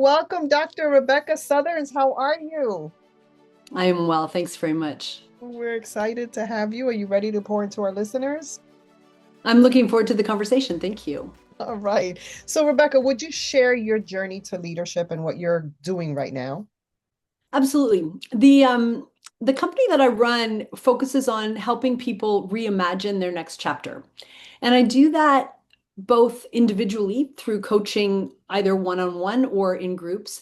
Welcome, Dr. Rebecca Sutherns. How are you? I am well, thanks very much. We're excited to have you. Are you ready to pour into our listeners? I'm looking forward to the conversation. Thank you. All right. So, Rebecca, would you share your journey to leadership and what you're doing right now? Absolutely. The company that I run focuses on helping people reimagine their next chapter. And I do that both individually through coaching, either one-on-one or in groups,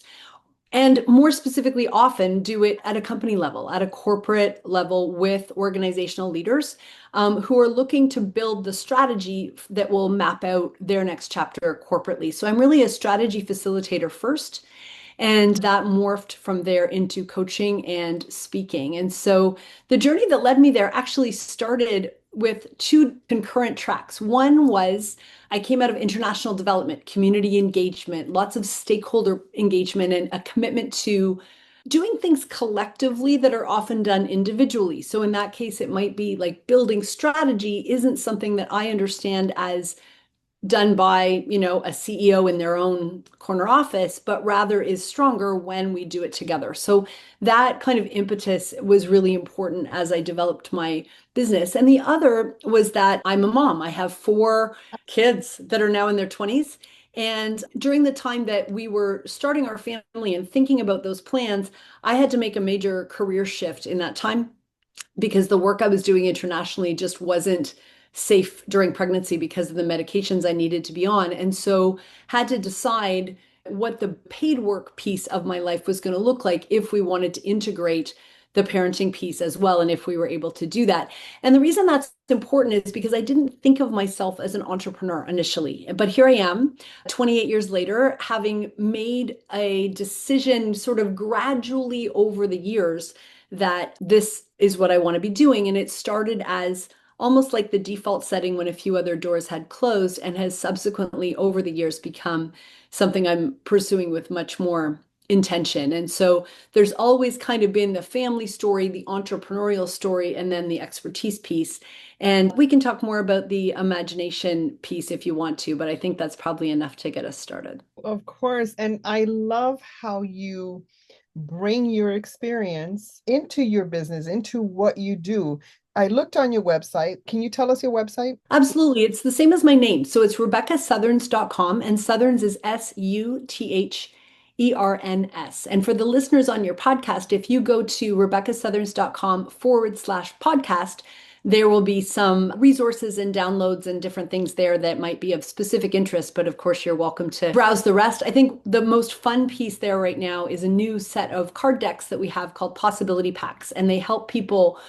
and more specifically, often do it at a company level, at a corporate level with organizational leaders who are looking to build the strategy that will map out their next chapter corporately. So I'm really a strategy facilitator first. And that morphed from there into coaching and speaking. And so the journey that led me there actually started with two concurrent tracks. One was I came out of international development, community engagement, lots of stakeholder engagement, and a commitment to doing things collectively that are often done individually. So in that case, it might be like building strategy isn't something that I understand as done by, a CEO in their own corner office, but rather is stronger when we do it together. So that kind of impetus was really important as I developed my business. And the other was that I'm a mom. I have four kids that are now in their 20s. And during the time that we were starting our family and thinking about those plans, I had to make a major career shift in that time because the work I was doing internationally just wasn't safe during pregnancy because of the medications I needed to be on. And so had to decide what the paid work piece of my life was going to look like if we wanted to integrate the parenting piece as well, and if we were able to do that. And the reason that's important is because I didn't think of myself as an entrepreneur initially. But here I am, 28 years later, having made a decision sort of gradually over the years that this is what I want to be doing. And it started as almost like the default setting when a few other doors had closed, and has subsequently over the years become something I'm pursuing with much more intention. And so there's always kind of been the family story, the entrepreneurial story, and then the expertise piece. And we can talk more about the imagination piece if you want to, but I think that's probably enough to get us started. Of course. And I love how you bring your experience into your business, into what you do. I looked on your website. Can you tell us your website? Absolutely. It's the same as my name. So it's RebeccaSutherns.com, and Sutherns is Sutherns. And for the listeners on your podcast, if you go to RebeccaSutherns.com/podcast, there will be some resources and downloads and different things there that might be of specific interest. But of course, you're welcome to browse the rest. I think the most fun piece there right now is a new set of card decks that we have called Possibility Packs, and they help people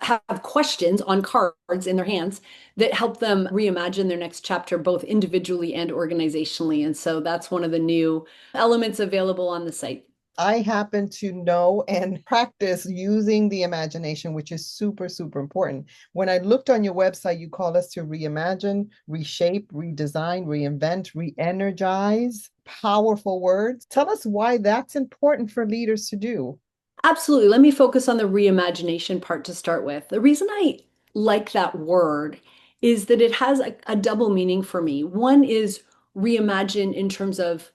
have questions on cards in their hands that help them reimagine their next chapter, both individually and organizationally. And so that's one of the new elements available on the site. I happen to know and practice using the imagination, which is super, super important. When I looked on your website, you call us to reimagine, reshape, redesign, reinvent, re-energize. Powerful words. Tell us why that's important for leaders to do. Absolutely. Let me focus on the reimagination part to start with. The reason I like that word is that it has a double meaning for me. One is reimagine in terms of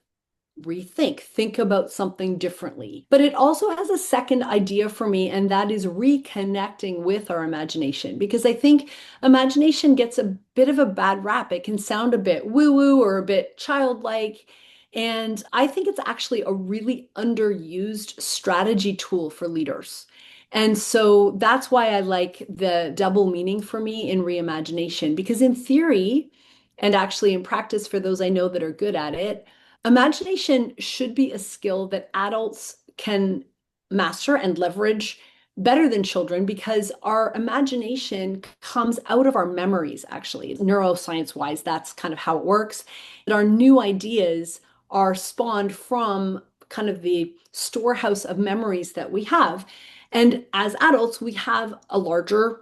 rethink, think about something differently. But it also has a second idea for me, and that is reconnecting with our imagination. Because I think imagination gets a bit of a bad rap. It can sound a bit woo-woo or a bit childlike. And I think it's actually a really underused strategy tool for leaders. And so that's why I like the double meaning for me in reimagination, because in theory, and actually in practice for those I know that are good at it, imagination should be a skill that adults can master and leverage better than children because our imagination comes out of our memories, actually. Neuroscience wise, that's kind of how it works. That our new ideas are spawned from kind of the storehouse of memories that we have. And as adults, we have a larger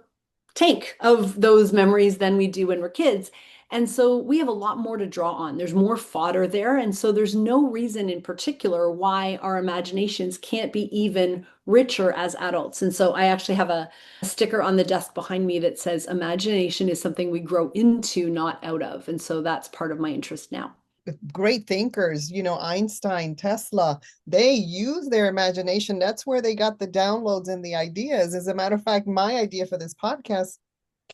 tank of those memories than we do when we're kids. And so we have a lot more to draw on. There's more fodder there. And so there's no reason in particular why our imaginations can't be even richer as adults. And so I actually have a sticker on the desk behind me that says imagination is something we grow into, not out of. And so that's part of my interest now. great thinkers, Einstein, Tesla, they use their imagination. That's where they got the downloads and the ideas. As a matter of fact, my idea for this podcast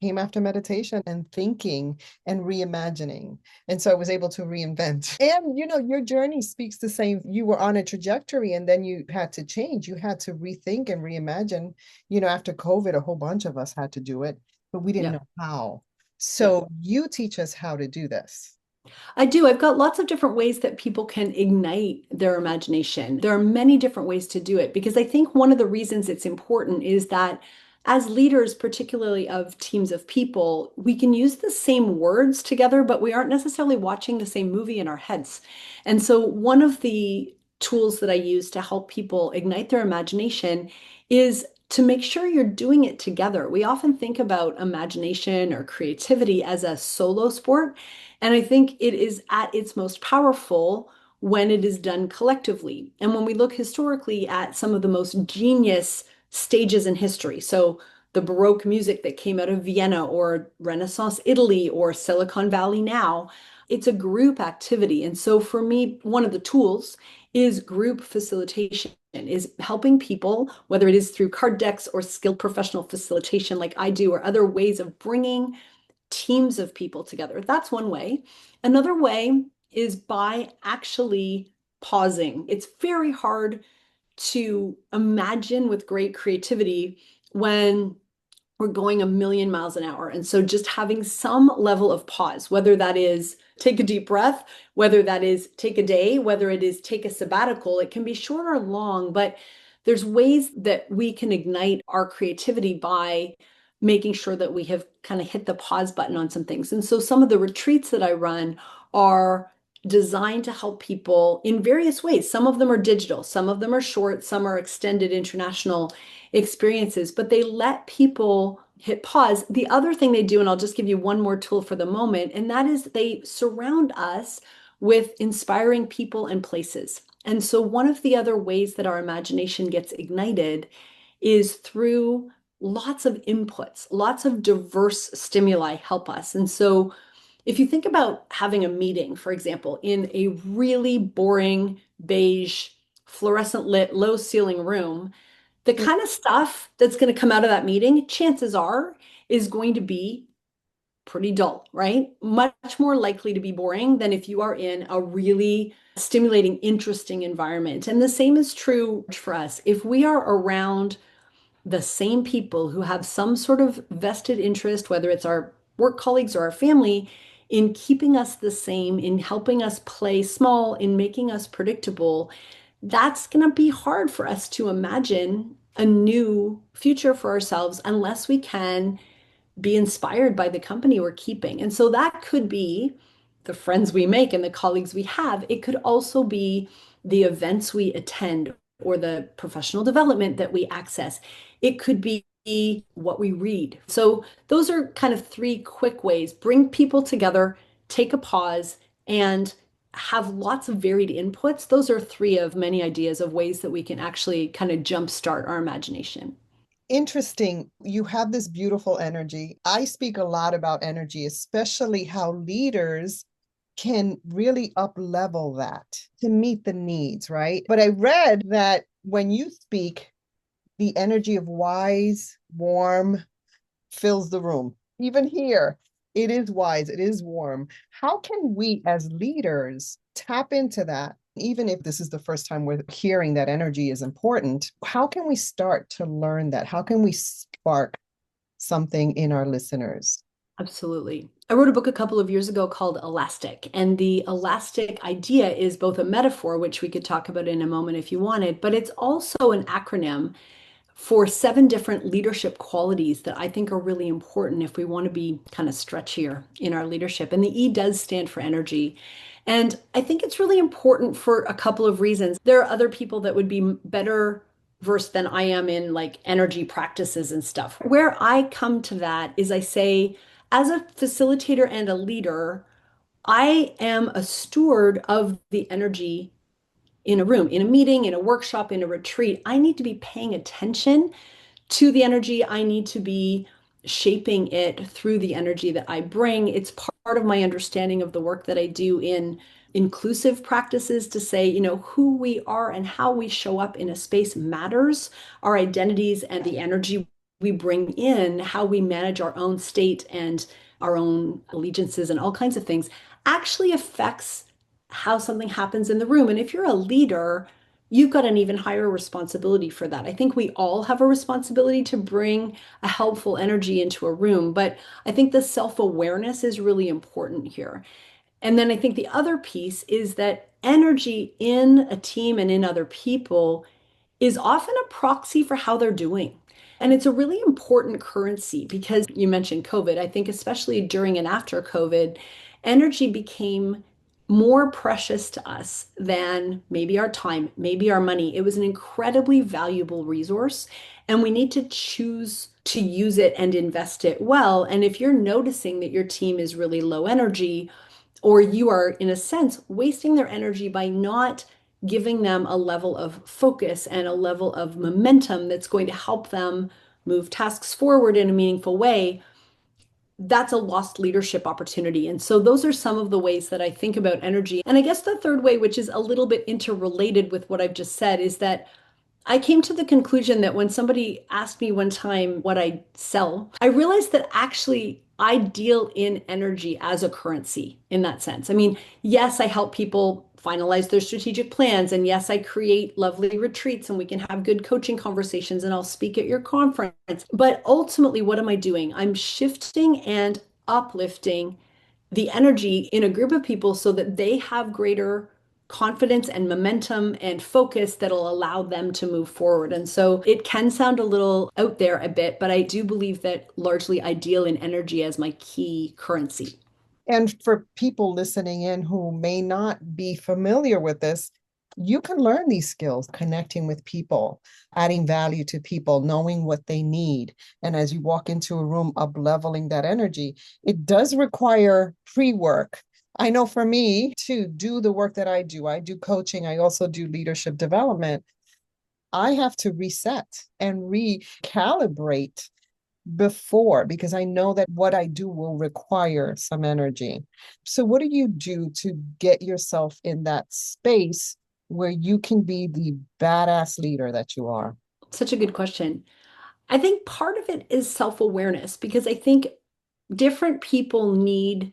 came after meditation and thinking and reimagining. And so I was able to reinvent. And, your journey speaks the same. You were on a trajectory and then you had to change. You had to rethink and reimagine. After COVID, a whole bunch of us had to do it, but we didn't Yeah. know how. Yeah. So you teach us how to do this. I do. I've got lots of different ways that people can ignite their imagination. There are many different ways to do it because I think one of the reasons it's important is that as leaders, particularly of teams of people, we can use the same words together, but we aren't necessarily watching the same movie in our heads. And so, one of the tools that I use to help people ignite their imagination is to make sure you're doing it together. We often think about imagination or creativity as a solo sport. And I think it is at its most powerful when it is done collectively. And when we look historically at some of the most genius stages in history, so the Baroque music that came out of Vienna or Renaissance Italy or Silicon Valley now, it's a group activity. And so for me, one of the tools is group facilitation, is helping people, whether it is through card decks or skilled professional facilitation like I do, or other ways of bringing teams of people together. That's one way. Another way is by actually pausing. It's very hard to imagine with great creativity when we're going a million miles an hour. And so just having some level of pause, whether that is take a deep breath, whether that is take a day, whether it is take a sabbatical, it can be short or long, but there's ways that we can ignite our creativity by making sure that we have kind of hit the pause button on some things. And so some of the retreats that I run are designed to help people in various ways. Some of them are digital, some of them are short, some are extended international experiences, but they let people hit pause. The other thing they do, and I'll just give you one more tool for the moment, and that is they surround us with inspiring people and places. And so, one of the other ways that our imagination gets ignited is through lots of inputs, lots of diverse stimuli help us. And so, if you think about having a meeting, for example, in a really boring, beige, fluorescent lit, low ceiling room, the kind of stuff that's going to come out of that meeting, chances are, is going to be pretty dull, right? Much more likely to be boring than if you are in a really stimulating, interesting environment. And the same is true for us. If we are around the same people who have some sort of vested interest, whether it's our work colleagues or our family, in keeping us the same, in helping us play small, in making us predictable, that's going to be hard for us to imagine a new future for ourselves unless we can be inspired by the company we're keeping. And so that could be the friends we make and the colleagues we have. It could also be the events we attend or the professional development that we access. It could be what we read. So those are kind of three quick ways. Bring people together, take a pause, and have lots of varied inputs. Those are three of many ideas of ways that we can actually kind of jumpstart our imagination. Interesting. You have this beautiful energy. I speak a lot about energy, especially how leaders can really up level that to meet the needs, right? But I read that when you speak, the energy of wise, warm fills the room. Even here, it is wise, it is warm. How can we as leaders tap into that? Even if this is the first time we're hearing that energy is important, how can we start to learn that? How can we spark something in our listeners? Absolutely. I wrote a book a couple of years ago called Elastic. And the elastic idea is both a metaphor, which we could talk about in a moment if you wanted, but it's also an acronym for 7 different leadership qualities that I think are really important if we want to be kind of stretchier in our leadership. And the E does stand for energy. And I think it's really important for a couple of reasons. There are other people that would be better versed than I am in like energy practices and stuff. Where I come to that is I say, as a facilitator and a leader, I am a steward of the energy in a room, in a meeting, in a workshop, in a retreat. I need to be paying attention to the energy. I need to be shaping it through the energy that I bring. It's part of my understanding of the work that I do in inclusive practices to say, who we are and how we show up in a space matters. Our identities and the energy we bring in, how we manage our own state and our own allegiances and all kinds of things actually affects how something happens in the room. And if you're a leader, you've got an even higher responsibility for that. I think we all have a responsibility to bring a helpful energy into a room, but I think the self-awareness is really important here. And then I think the other piece is that energy in a team and in other people is often a proxy for how they're doing. And it's a really important currency because you mentioned COVID. I think, especially during and after COVID, energy became more precious to us than maybe our time, maybe our money. It was an incredibly valuable resource, and we need to choose to use it and invest it well. And if you're noticing that your team is really low energy, or you are, in a sense, wasting their energy by not giving them a level of focus and a level of momentum that's going to help them move tasks forward in a meaningful way, that's a lost leadership opportunity. And so those are some of the ways that I think about energy. And I guess the third way, which is a little bit interrelated with what I've just said, is that I came to the conclusion that when somebody asked me one time what I sell, I realized that actually I deal in energy as a currency in that sense. I mean, yes, I help people finalize their strategic plans. And yes, I create lovely retreats and we can have good coaching conversations and I'll speak at your conference. But ultimately, what am I doing? I'm shifting and uplifting the energy in a group of people so that they have greater confidence and momentum and focus that'll allow them to move forward. And so it can sound a little out there a bit, but I do believe that largely I deal in energy as my key currency. And for people listening in who may not be familiar with this, you can learn these skills, connecting with people, adding value to people, knowing what they need. And as you walk into a room, up leveling that energy, it does require pre-work. I know for me to do the work that I do coaching, I also do leadership development. I have to reset and recalibrate before because I know that what I do will require some energy. So, what do you do to get yourself in that space where you can be the badass leader that you are? Such a good question. I think part of it is self-awareness because I think different people need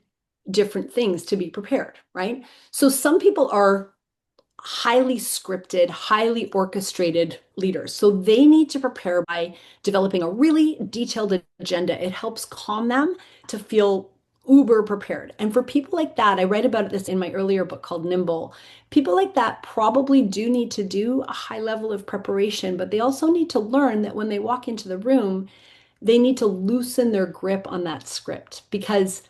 different things to be prepared, right? So some people are highly scripted, highly orchestrated leaders. So they need to prepare by developing a really detailed agenda. It helps calm them to feel uber prepared. And for people like that, I write about this in my earlier book called Nimble. People like that probably do need to do a high level of preparation, but they also need to learn that when they walk into the room, they need to loosen their grip on that script because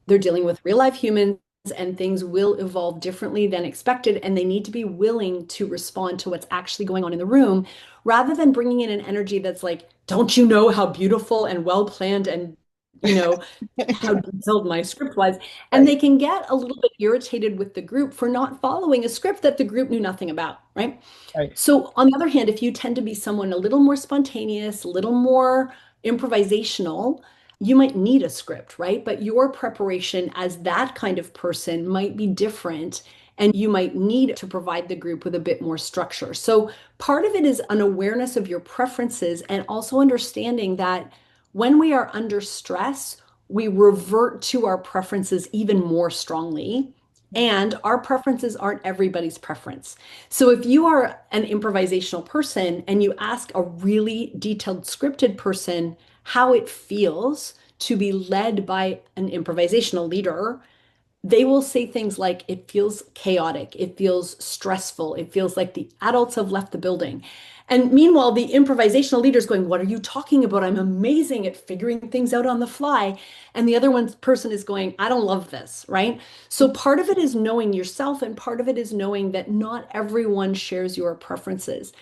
they're dealing with real life humans and things will evolve differently than expected. And they need to be willing to respond to what's actually going on in the room rather than bringing in an energy that's like, don't you know how beautiful and well planned and, you know, how detailed my script was. And Right, they can get a little bit irritated with the group for not following a script that the group knew nothing about, right? right. So, on the other hand, if you tend to be someone a little more spontaneous, a little more improvisational, you might need a script, right? But your preparation as that kind of person might be different, and you might need to provide the group with a bit more structure. So, part of it is an awareness of your preferences and also understanding that when we are under stress, we revert to our preferences even more strongly. And our preferences aren't everybody's preference. So if you are an improvisational person and you ask a really detailed scripted person how it feels to be led by an improvisational leader, they will say things like, it feels chaotic, it feels stressful, it feels like the adults have left the building. And meanwhile, the improvisational leader is going, what are you talking about? I'm amazing at figuring things out on the fly. And the other one person is going, I don't love this, right? So part of it is knowing yourself, and part of it is knowing that not everyone shares your preferences.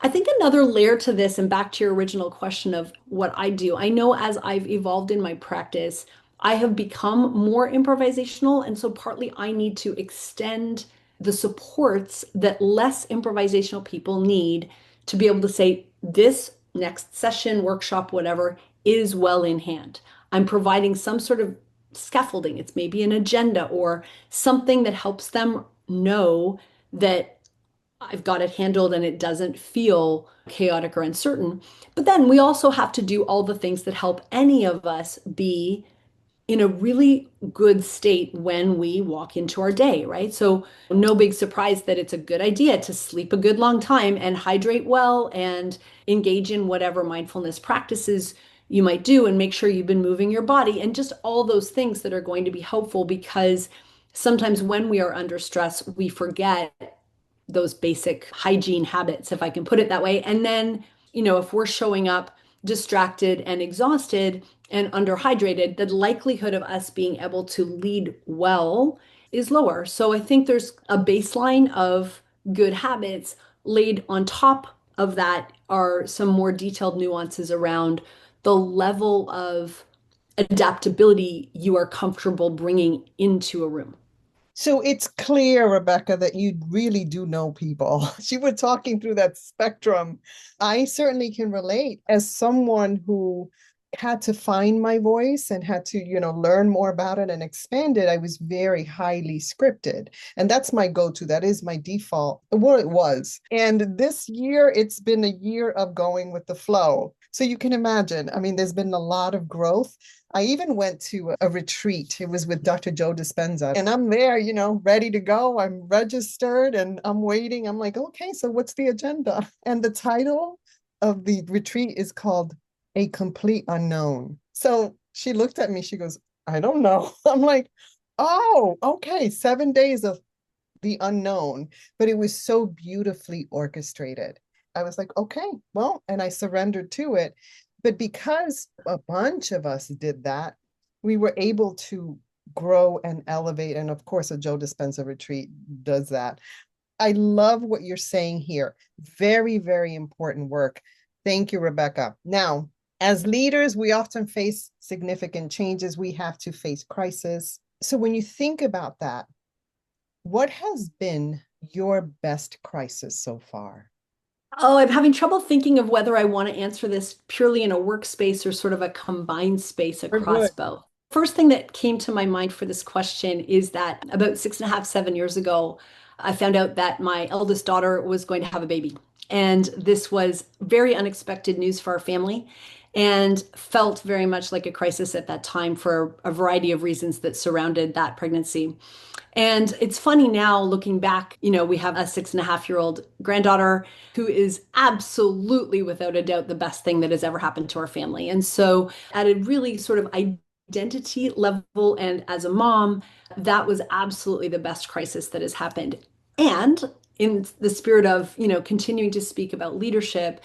I think another layer to this, and back to your original question of what I do, I know as I've evolved in my practice, I have become more improvisational. And so partly I need to extend the supports that less improvisational people need to be able to say, this next session, workshop, whatever, is well in hand. I'm providing some sort of scaffolding, it's maybe an agenda or something that helps them know that I've got it handled and it doesn't feel chaotic or uncertain. But then we also have to do all the things that help any of us be in a really good state when we walk into our day, right? So, no big surprise that it's a good idea to sleep a good long time and hydrate well and engage in whatever mindfulness practices you might do and make sure you've been moving your body and just all those things that are going to be helpful because sometimes when we are under stress, we forget those basic hygiene habits, if I can put it that way. And then, if we're showing up distracted and exhausted and underhydrated, the likelihood of us being able to lead well is lower. So I think there's a baseline of good habits. Laid on top of that are some more detailed nuances around the level of adaptability you are comfortable bringing into a room. So it's clear, Rebecca, that you really do know people. You were talking through that spectrum. I certainly can relate as someone who had to find my voice and had to, learn more about it and expand it. I was very highly scripted. And that's my go-to. That is my default. Well, it was. And this year, it's been a year of going with the flow. So you can imagine, I mean, there's been a lot of growth. I even went to a retreat. It was with Dr. Joe Dispenza. And I'm there, ready to go. I'm registered and I'm waiting. I'm like, okay, so what's the agenda? And the title of the retreat is called A Complete Unknown. So she looked at me, she goes, I don't know. I'm like, oh, okay, 7 days of the unknown, but it was so beautifully orchestrated. I was like, okay, well, and I surrendered to it. But because a bunch of us did that, we were able to grow and elevate. And of course, a Joe Dispenza retreat does that. I love what you're saying here. Very, very important work. Thank you, Rebecca. Now, as leaders, we often face significant changes. We have to face crisis. So when you think about that, what has been your best crisis so far? Oh, I'm having trouble thinking of whether I want to answer this purely in a workspace or sort of a combined space We're good. across both. First thing that came to my mind for this question is that about 6.5, 7 years ago, I found out that my eldest daughter was going to have a baby. And this was very unexpected news for our family and felt very much like a crisis at that time for a variety of reasons that surrounded that pregnancy. And it's funny now looking back, we have a 6.5-year-old granddaughter who is absolutely, without a doubt, the best thing that has ever happened to our family. And so, at a really sort of identity level and as a mom, that was absolutely the best crisis that has happened. And in the spirit of, continuing to speak about leadership,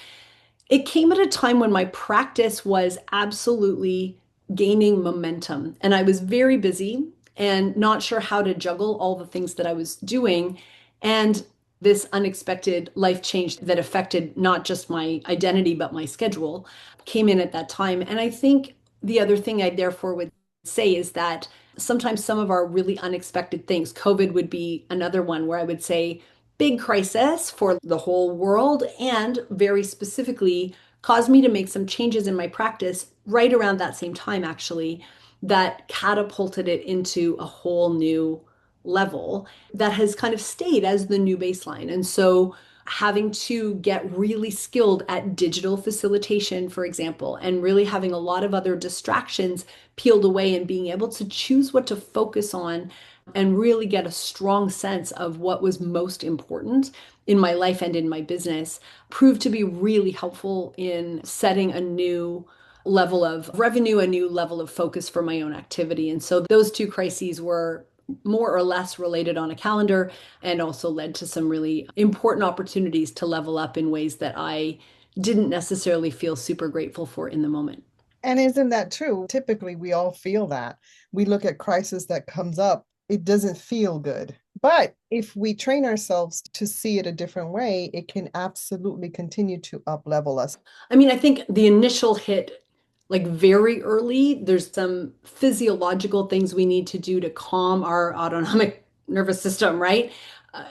it came at a time when my practice was absolutely gaining momentum and I was very busy and not sure how to juggle all the things that I was doing. And this unexpected life change that affected not just my identity, but my schedule came in at that time. And I think the other thing I therefore would say is that sometimes some of our really unexpected things, COVID would be another one where I would say, big crisis for the whole world and very specifically caused me to make some changes in my practice right around that same time, actually, that catapulted it into a whole new level that has kind of stayed as the new baseline. And so having to get really skilled at digital facilitation, for example, and really having a lot of other distractions peeled away and being able to choose what to focus on and really get a strong sense of what was most important in my life and in my business proved to be really helpful in setting a new level of revenue, a new level of focus for my own activity. And so those two crises were more or less related on a calendar and also led to some really important opportunities to level up in ways that I didn't necessarily feel super grateful for in the moment. And isn't that true? Typically, we all feel that. We look at crisis that comes up, it doesn't feel good. But if we train ourselves to see it a different way, it can absolutely continue to up level us. I mean, I think the initial hit, like very early, there's some physiological things we need to do to calm our autonomic nervous system, right? Uh,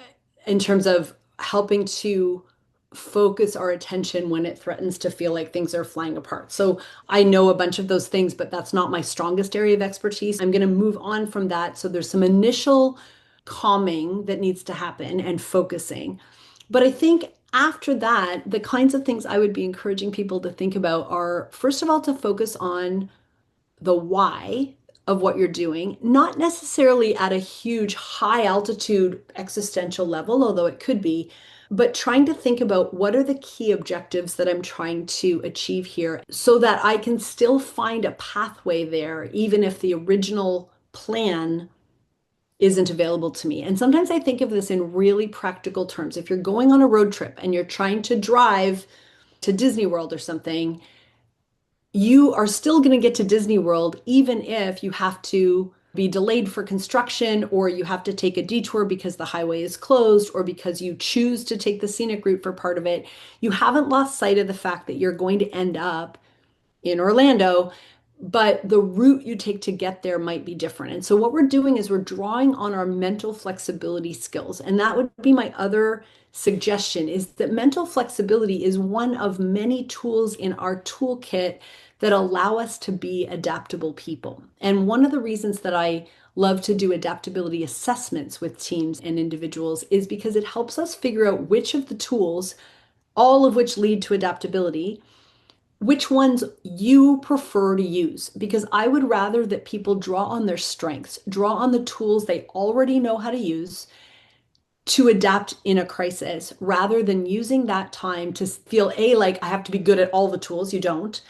in terms of helping to focus our attention when it threatens to feel like things are flying apart. So I know a bunch of those things, but that's not my strongest area of expertise. I'm going to move on from that. So there's some initial calming that needs to happen and focusing. But I think after that, the kinds of things I would be encouraging people to think about are, first of all, to focus on the why of what you're doing, not necessarily at a huge high altitude existential level, although it could be, but trying to think about what are the key objectives that I'm trying to achieve here so that I can still find a pathway there, even if the original plan isn't available to me. And sometimes I think of this in really practical terms. If you're going on a road trip and you're trying to drive to Disney World or something, you are still going to get to Disney World, even if you have to be delayed for construction, or you have to take a detour because the highway is closed, or because you choose to take the scenic route for part of it. You haven't lost sight of the fact that you're going to end up in Orlando, but the route you take to get there might be different. And so what we're doing is we're drawing on our mental flexibility skills. And that would be my other suggestion, is that mental flexibility is one of many tools in our toolkit that allow us to be adaptable people. And one of the reasons that I love to do adaptability assessments with teams and individuals is because it helps us figure out which of the tools, all of which lead to adaptability, which ones you prefer to use, because I would rather that people draw on their strengths, draw on the tools they already know how to use to adapt in a crisis, rather than using that time to feel like I have to be good at all the tools. You don't.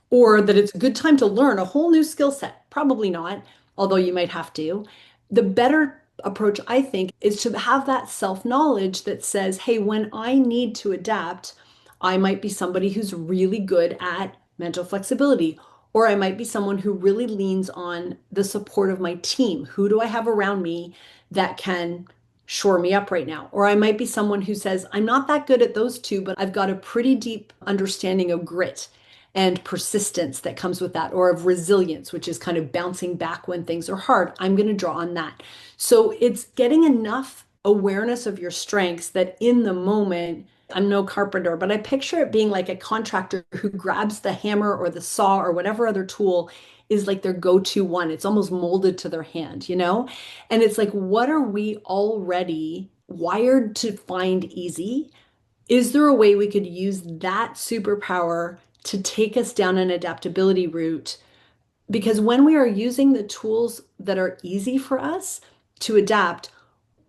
Or that it's a good time to learn a whole new skill set. Probably not, although you might have to. The better approach, I think, is to have that self-knowledge that says, hey, when I need to adapt, I might be somebody who's really good at mental flexibility, or I might be someone who really leans on the support of my team. Who do I have around me that can shore me up right now? Or I might be someone who says, I'm not that good at those two, but I've got a pretty deep understanding of grit and persistence that comes with that, or of resilience, which is kind of bouncing back when things are hard. I'm going to draw on that. So it's getting enough awareness of your strengths that in the moment, I'm no carpenter, but I picture it being like a contractor who grabs the hammer or the saw or whatever other tool is like their go-to one. It's almost molded to their hand, you know? And it's like, what are we already wired to find easy? Is there a way we could use that superpower to take us down an adaptability route? Because when we are using the tools that are easy for us to adapt,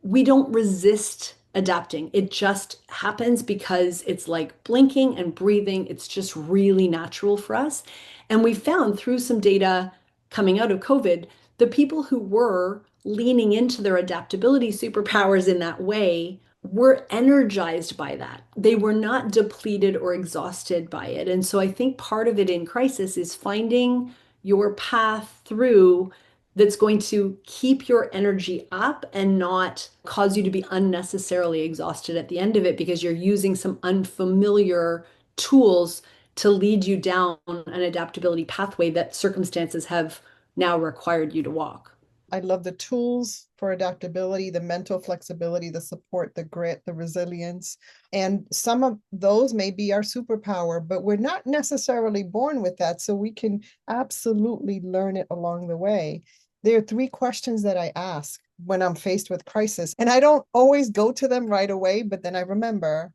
we don't resist adapting. It just happens because it's like blinking and breathing. It's just really natural for us. And we found through some data coming out of COVID, the people who were leaning into their adaptability superpowers in that way were energized by that. They were not depleted or exhausted by it. And so I think part of it in crisis is finding your path through that's going to keep your energy up and not cause you to be unnecessarily exhausted at the end of it, because you're using some unfamiliar tools to lead you down an adaptability pathway that circumstances have now required you to walk. I love the tools for adaptability, the mental flexibility, the support, the grit, the resilience. And some of those may be our superpower, but we're not necessarily born with that. So we can absolutely learn it along the way. There are three questions that I ask when I'm faced with crisis. And I don't always go to them right away, but then I remember,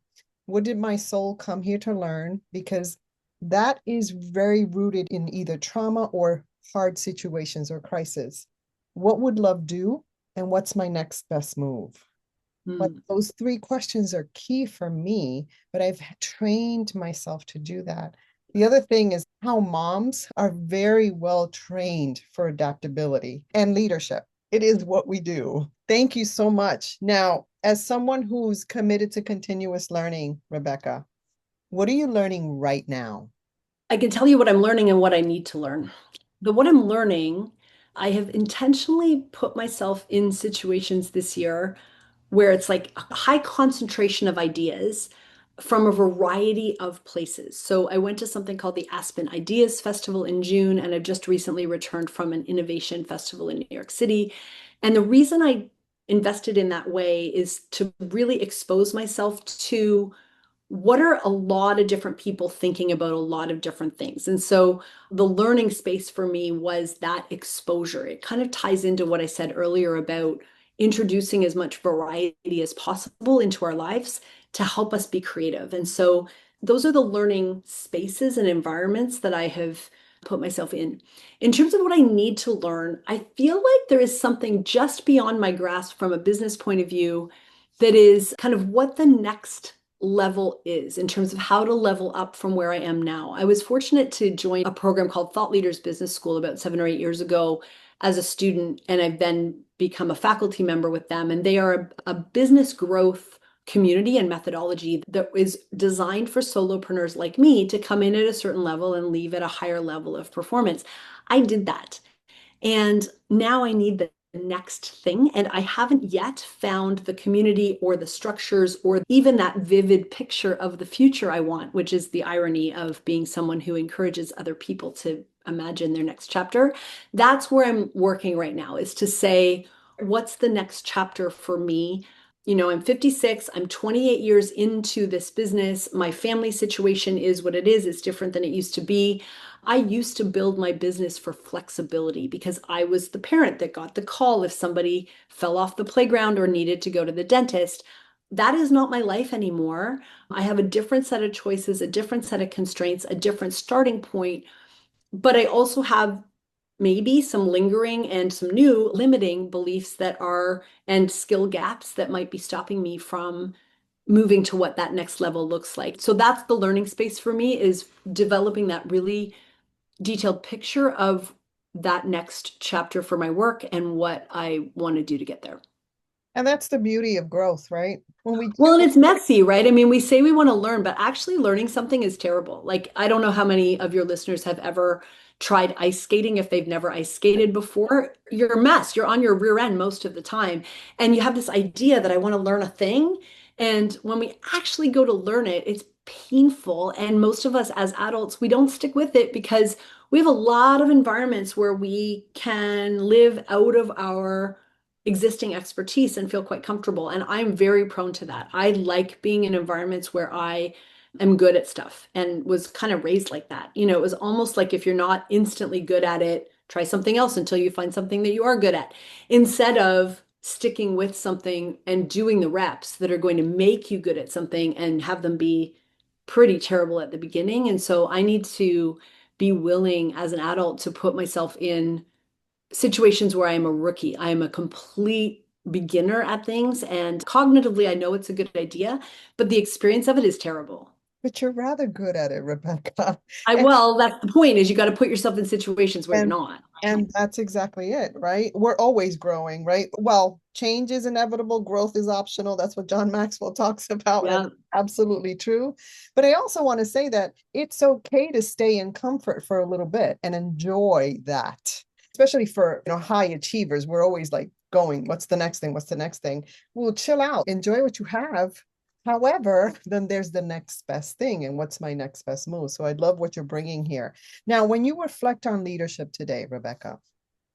what did my soul come here to learn? Because that is very rooted in either trauma or hard situations or crisis. What would love do? And what's my next best move? But Mm. those three questions are key for me, but I've trained myself to do that. The other thing is how moms are very well trained for adaptability and leadership. It is what we do. Thank you so much. Now, as someone who's committed to continuous learning, Rebecca, what are you learning right now? I can tell you what I'm learning and what I need to learn. But what I'm learning, I have intentionally put myself in situations this year where it's like a high concentration of ideas from a variety of places. So I went to something called the Aspen Ideas Festival in June, and I've just recently returned from an innovation festival in New York City. And the reason I invested in that way is to really expose myself to what are a lot of different people thinking about a lot of different things? And so the learning space for me was that exposure. It kind of ties into what I said earlier about introducing as much variety as possible into our lives to help us be creative. And so those are the learning spaces and environments that I have put myself in. In terms of what I need to learn, I feel like there is something just beyond my grasp from a business point of view that is kind of what the next level is in terms of how to level up from where I am now. I was fortunate to join a program called Thought Leaders Business School about 7 or 8 years ago as a student, and I've then become a faculty member with them. And they are a business growth community and methodology that is designed for solopreneurs like me to come in at a certain level and leave at a higher level of performance. I did that. And now I need the next thing. And I haven't yet found the community or the structures or even that vivid picture of the future I want, which is the irony of being someone who encourages other people to imagine their next chapter. That's where I'm working right now, is to say, what's the next chapter for me? You know, I'm 56, I'm 28 years into this business. My family situation is what it is. It's different than it used to be. I used to build my business for flexibility because I was the parent that got the call if somebody fell off the playground or needed to go to the dentist. That is not my life anymore. I have a different set of choices, a different set of constraints, a different starting point, but I also have maybe some lingering and some new limiting beliefs that are and skill gaps that might be stopping me from moving to what that next level looks like. So that's the learning space for me, is developing that really detailed picture of that next chapter for my work and what I want to do to get there. And that's the beauty of growth, right? When we Well, do, and it's messy, right? I mean, we say we want to learn, but actually learning something is terrible. Like, I don't know how many of your listeners have ever tried ice skating if they've never ice skated before. You're a mess. You're on your rear end most of the time. And you have this idea that I want to learn a thing. And when we actually go to learn it, it's painful. And most of us as adults, we don't stick with it because we have a lot of environments where we can live out of our existing expertise and feel quite comfortable. And I'm very prone to that. I like being in environments where I am good at stuff and was kind of raised like that. You know, it was almost like if you're not instantly good at it, try something else until you find something that you are good at, instead of sticking with something and doing the reps that are going to make you good at something and have them be pretty terrible at the beginning. And so I need to be willing as an adult to put myself in situations where I am a rookie. I am a complete beginner at things, and cognitively, I know it's a good idea, but the experience of it is terrible. but you're rather good at it, Rebecca. And Well, that's the point, is you got to put yourself in situations where you're and not. and that's exactly it, right? We're always growing, right? Well, change is inevitable, growth is optional. That's what John Maxwell talks about, and Yeah. absolutely true. But I also want to say that it's okay to stay in comfort for a little bit and enjoy that. Especially for, high achievers, we're always like going, what's the next thing? What's the next thing? Well, chill out, enjoy what you have. However, then there's the next best thing. And what's my next best move? So I love what you're bringing here. Now, when you reflect on leadership today, Rebecca,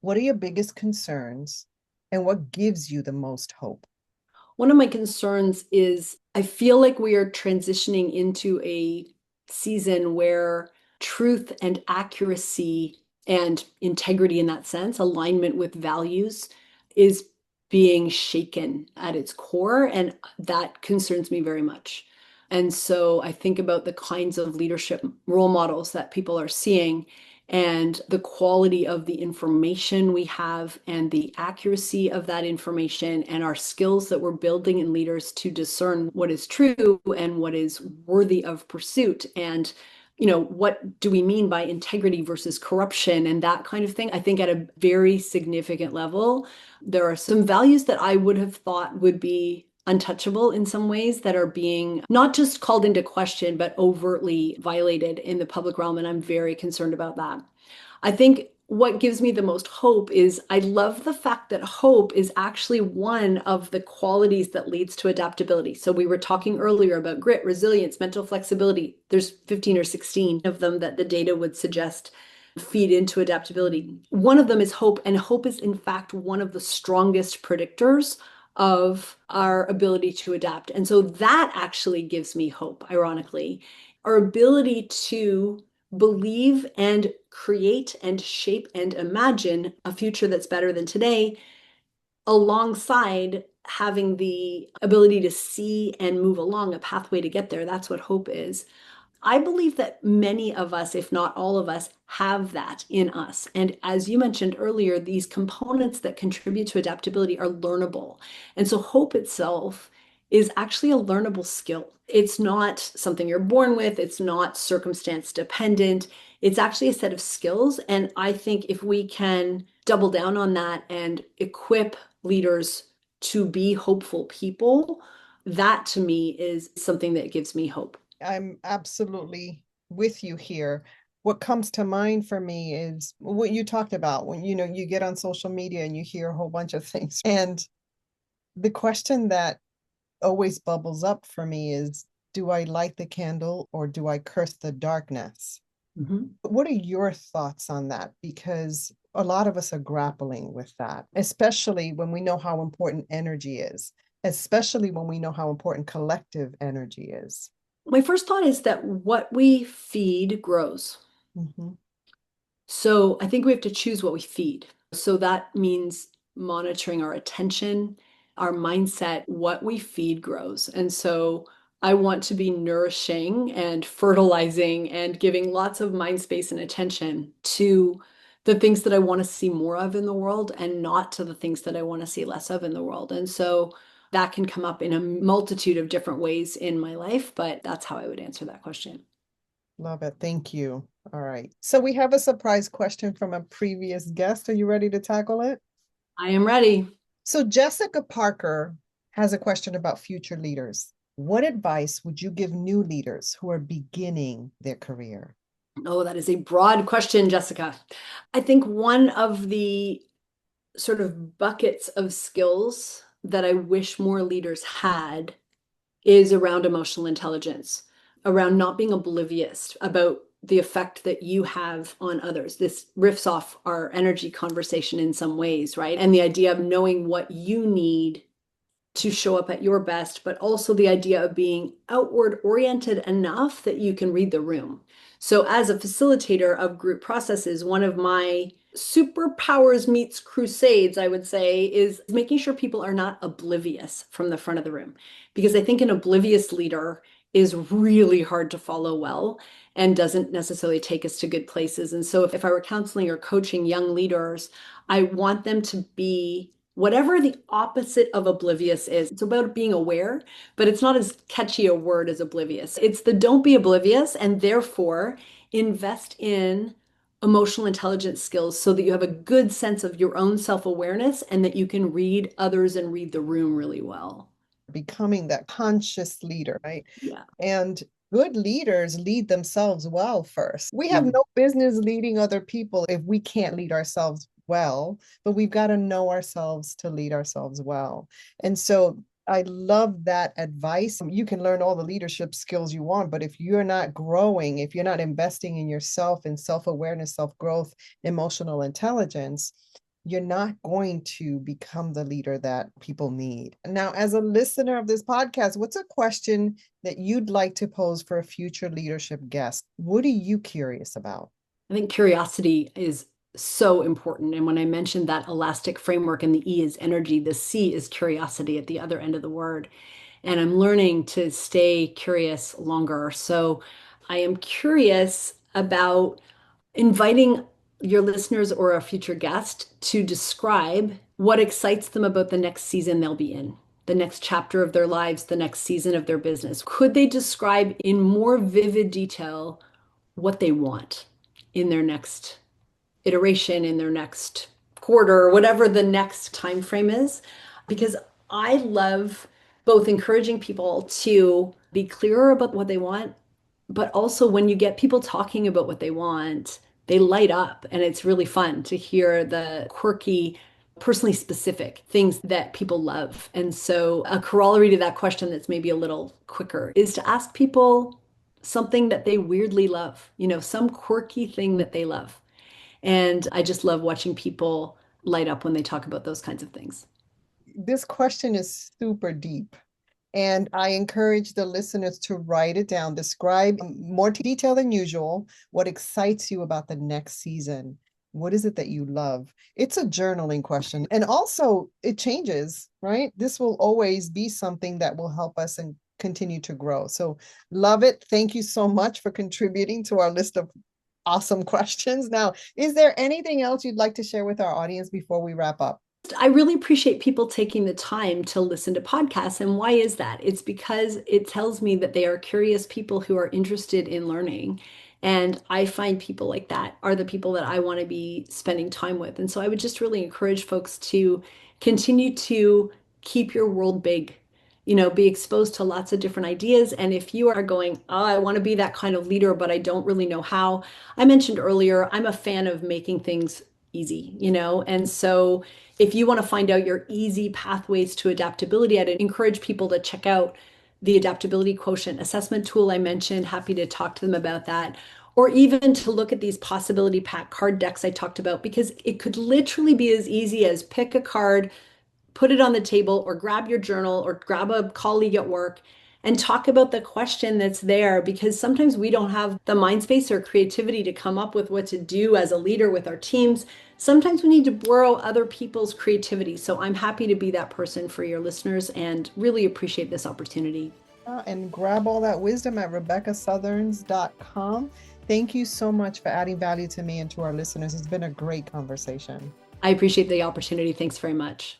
what are your biggest concerns and what gives you the most hope? One of my concerns is I feel like we are transitioning into a season where truth and accuracy and integrity, in that sense, alignment with values, is being shaken at its core. And that concerns me very much. And so I think about the kinds of leadership role models that people are seeing and the quality of the information we have and the accuracy of that information and our skills that we're building in leaders to discern what is true and what is worthy of pursuit. And, what do we mean by integrity versus corruption and that kind of thing? I think at a very significant level, there are some values that I would have thought would be untouchable in some ways that are being not just called into question, but overtly violated in the public realm. And I'm very concerned about that. I think what gives me the most hope is I love the fact that hope is actually one of the qualities that leads to adaptability. So we were talking earlier about grit, resilience, mental flexibility. There's 15 or 16 of them that the data would suggest feed into adaptability. One of them is hope, and hope is in fact one of the strongest predictors of our ability to adapt. And so that actually gives me hope, ironically. Our ability to believe and create and shape and imagine a future that's better than today, alongside having the ability to see and move along a pathway to get there. That's what hope is. I believe that many of us, if not all of us, have that in us. And as you mentioned earlier, these components that contribute to adaptability are learnable. And so hope itself is actually a learnable skill. It's not something you're born with, it's not circumstance dependent. It's actually a set of skills. And I think if we can double down on that and equip leaders to be hopeful people, that to me is something that gives me hope. I'm absolutely with you here. What comes to mind for me is what you talked about when you get on social media and you hear a whole bunch of things. And the question that always bubbles up for me is, do I light the candle or do I curse the darkness? Mhm. What are your thoughts on that? Because a lot of us are grappling with that, especially when we know how important energy is, especially when we know how important collective energy is. My first thought is that what we feed grows. Mhm. So I think we have to choose what we feed. So that means monitoring our attention, our mindset, what we feed grows. And so I want to be nourishing and fertilizing and giving lots of mind space and attention to the things that I want to see more of in the world and not to the things that I want to see less of in the world. And so that can come up in a multitude of different ways in my life, but that's how I would answer that question. Love it. Thank you. All right. So we have a surprise question from a previous guest. Are you ready to tackle it? I am ready. So Jessica Parker has a question about future leaders. What advice would you give new leaders who are beginning their career? Oh, that is a broad question, Jessica. I think one of the sort of buckets of skills that I wish more leaders had is around emotional intelligence, around not being oblivious about the effect that you have on others. This riffs off our energy conversation in some ways, right? And the idea of knowing what you need to show up at your best, but also the idea of being outward oriented enough that you can read the room. So, as a facilitator of group processes, one of my superpowers meets crusades, I would say, is making sure people are not oblivious from the front of the room. Because I think an oblivious leader is really hard to follow well and doesn't necessarily take us to good places. And so, if I were counseling or coaching young leaders, I want them to be whatever the opposite of oblivious is. It's about being aware, but it's not as catchy a word as oblivious. It's the don't be oblivious and therefore invest in emotional intelligence skills so that you have a good sense of your own self-awareness and that you can read others and read the room really well. Becoming that conscious leader, right? Yeah. And good leaders lead themselves well first. We have Mm. no business leading other people if we can't lead ourselves well, but we've got to know ourselves to lead ourselves well. And so I love that advice. You can learn all the leadership skills you want, but if you're not growing, if you're not investing in yourself and self-awareness, self-growth, emotional intelligence, you're not going to become the leader that people need. Now, as a listener of this podcast, what's a question that you'd like to pose for a future leadership guest? What are you curious about? I think curiosity is so important. And when I mentioned that elastic framework and the E is energy, the C is curiosity at the other end of the word. And I'm learning to stay curious longer. So I am curious about inviting your listeners or a future guest to describe what excites them about the next season they'll be in, the next chapter of their lives, the next season of their business. Could they describe in more vivid detail what they want in their next iteration, in their next quarter, whatever the next time frame is? Because I love both encouraging people to be clearer about what they want, but also when you get people talking about what they want, they light up and it's really fun to hear the quirky, personally specific things that people love. And so a corollary to that question that's maybe a little quicker is to ask people something that they weirdly love, some quirky thing that they love. And I just love watching people light up when they talk about those kinds of things. this question is super deep. And I encourage the listeners to write it down. Describe more detail than usual what excites you about the next season. What is it that you love? It's a journaling question. And also, it changes, right? This will always be something that will help us and continue to grow. So, love it. Thank you so much for contributing to our list of awesome questions. Now, is there anything else you'd like to share with our audience before we wrap up? I really appreciate people taking the time to listen to podcasts. And why is that? It's because it tells me that they are curious people who are interested in learning. And I find people like that are the people that I want to be spending time with. And so I would just really encourage folks to continue to keep your world big, be exposed to lots of different ideas. And if you are going, oh, I want to be that kind of leader, but I don't really know how. I mentioned earlier, I'm a fan of making things easy, and so if you want to find out your easy pathways to adaptability, I'd encourage people to check out the adaptability quotient assessment tool I mentioned. Happy to talk to them about that. Or even to look at these possibility pack card decks I talked about, because it could literally be as easy as pick a card, put it on the table, or grab your journal or grab a colleague at work and talk about the question that's there, because sometimes we don't have the mind space or creativity to come up with what to do as a leader with our teams. Sometimes we need to borrow other people's creativity. So I'm happy to be that person for your listeners and really appreciate this opportunity. And grab all that wisdom at RebeccaSutherns.com. Thank you so much for adding value to me and to our listeners. It's been a great conversation. I appreciate the opportunity. Thanks very much.